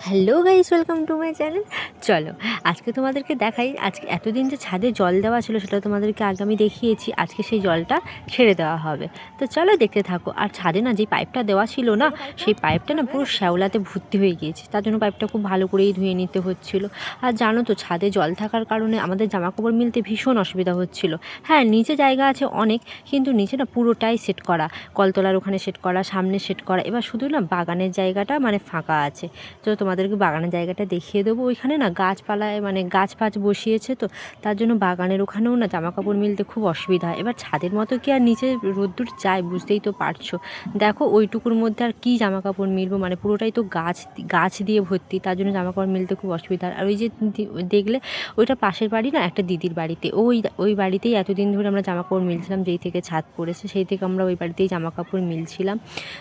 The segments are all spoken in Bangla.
Hello guys, welcome to my channel. চলো আজকে তোমাদেরকে দেখাই। আজকে এতদিন যে ছাদে জল দেওয়া ছিল সেটা তোমাদেরকে আগে আমি দেখিয়েছি। আজকে সেই জলটা ছেড়ে দেওয়া হবে, তো চলো দেখতে থাকো। আর ছাদে না যে পাইপটা দেওয়া ছিল না, সেই পাইপটা না পুরো শ্যাওলাতে ভর্তি হয়ে গিয়েছে, তার জন্য পাইপটা খুব ভালো করেই ধুয়ে নিতে হচ্ছিল। আর জানো তো ছাদে জল থাকার কারণে আমাদের জামাকাপড় মিলতে ভীষণ অসুবিধা হচ্ছিল। হ্যাঁ, নিচে জায়গা আছে অনেক, কিন্তু নিচে না পুরোটাই সেট করা, কলতলার ওখানে সেট করা, সামনে সেট করা। এবার শুধু না বাগানের জায়গাটা মানে ফাঁকা আছে। তো তোমাদেরকে বাগানের জায়গাটা দেখিয়ে দেবো। ওইখানে না গাছপালায় মানে গাছ ফাছ বসিয়েছে, তো তার জন্য বাগানের ওখানেও না জামাকাপড় মিলতে খুব অসুবিধা হয়। এবার ছাদের মতো কি আর নিচে রোদ্দুর যায়, বুঝতেই তো পারছো। দেখো ওইটুকুর মধ্যে আর কি জামাকাপড় মিলবো, মানে পুরোটাই তো গাছ দিয়ে ভর্তি, তার জন্য জামাকাপড় মিলতে খুব অসুবিধা। আর ওই যে দেখলে ওইটা পাশের বাড়ি না, একটা দিদির বাড়িতে, ওই বাড়িতেই এতদিন ধরে আমরা জামাকাপড় মিলছিলাম। যেই থেকে ছাদ পড়েছে সেই থেকে আমরা ওই বাড়িতেই জামাকাপড় মিলছিলাম।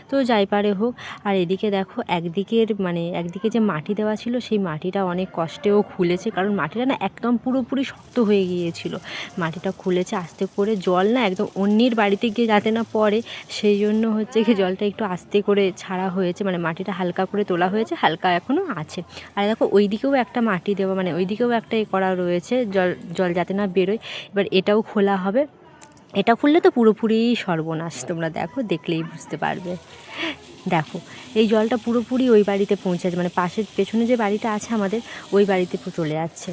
তো যাই পারে হোক। আর এদিকে দেখো একদিকে যে মাটি দেওয়া ছিল সেই মাটিটা অনেক কষ্টেও খুলেছে, কারণ মাটিটা না একদম পুরোপুরি শক্ত হয়ে গিয়েছিল। মাটিটা খুলেছে আস্তে করে, জল না একদম অন্যের বাড়িতে গিয়ে যাতে না পড়ে, সেই জন্য হচ্ছে কি জলটা একটু আস্তে করে ছাড়া হয়েছে, মানে মাটিটা হালকা করে তোলা হয়েছে, হালকা এখনও আছে। আর দেখো ওইদিকেও একটা মাটি দেওয়া, মানে ওইদিকেও একটা করা রয়েছে, জল যাতে না বেরোয়। এবার এটাও খোলা হবে। এটা খুললে তো পুরোপুরি সর্বনাশ, তোমরা দেখো, দেখলেই বুঝতে পারবে। দেখো এই জলটা পুরোপুরি ওই বাড়িতে পৌঁছেছে, মানে পেছনে যে বাড়িটা আছে আমাদের, ওই বাড়িতে চলে যাচ্ছে।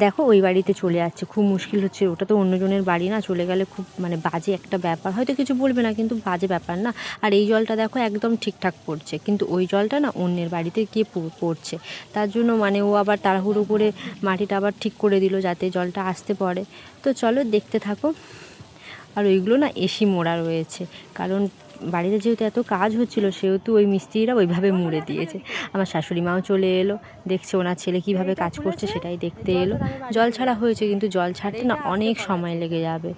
দেখো ওই বাড়িতে চলে যাচ্ছে, খুব মুশকিল হচ্ছে। ওটা তো অন্যজনের বাড়ি না, চলে গেলে খুব মানে বাজে একটা ব্যাপার। হয়তো কিছু বলবে না, কিন্তু বাজে ব্যাপার না। আর এই জলটা দেখো একদম ঠিকঠাক পড়ছে, কিন্তু ওই জলটা না অন্যের বাড়িতে গিয়ে পড়ছে। তার জন্য মানে ও আবার তাড়াহুড়ো করে মাটিটা আবার ঠিক করে দিল যাতে জলটা আসতে পড়ে। তো চলো দেখতে থাকো। আর ওইগুলো না এসি মোড়া রয়েছে, কারণ বাড়িতে যেহেতু এত কাজ হচ্ছিলো সেহেতু ওই মিস্ত্রিরা ওইভাবে মুড়ে দিয়েছে। আমার শাশুড়ি মাও চলে এলো, দেখছে ওনার ছেলে কীভাবে কাজ করছে সেটাই দেখতে এলো। জল ছাড়া হয়েছে, কিন্তু জল ছাড়তে না অনেক সময় লেগে যাবে।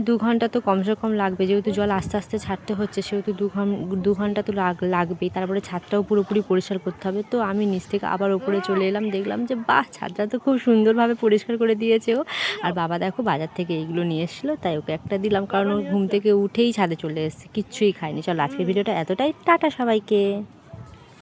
2 ঘন্টা তো কমসে কম লাগবে, যেহেতু জল আস্তে আস্তে ছাড়তে হচ্ছে সেহেতু 2 ঘন্টা তো লাগবেই। তারপরে ছাদটাও পুরোপুরি পরিষ্কার করতে হবে। তো আমি নিচ থেকে আবার ওপরে চলে এলাম, দেখলাম যে বাহ, ছাদটা তো খুব সুন্দরভাবে পরিষ্কার করে দিয়েছে ও। আর বাবা দেখো বাজার থেকে এইগুলো নিয়ে এসেছিলো, তাই ওকে একটা দিলাম, কারণ ও ঘুম থেকে উঠেই ছাদে চলে এসেছে, কিচ্ছুই খায়নি। চলো আজকের ভিডিওটা এতটাই, টাটা সবাইকে।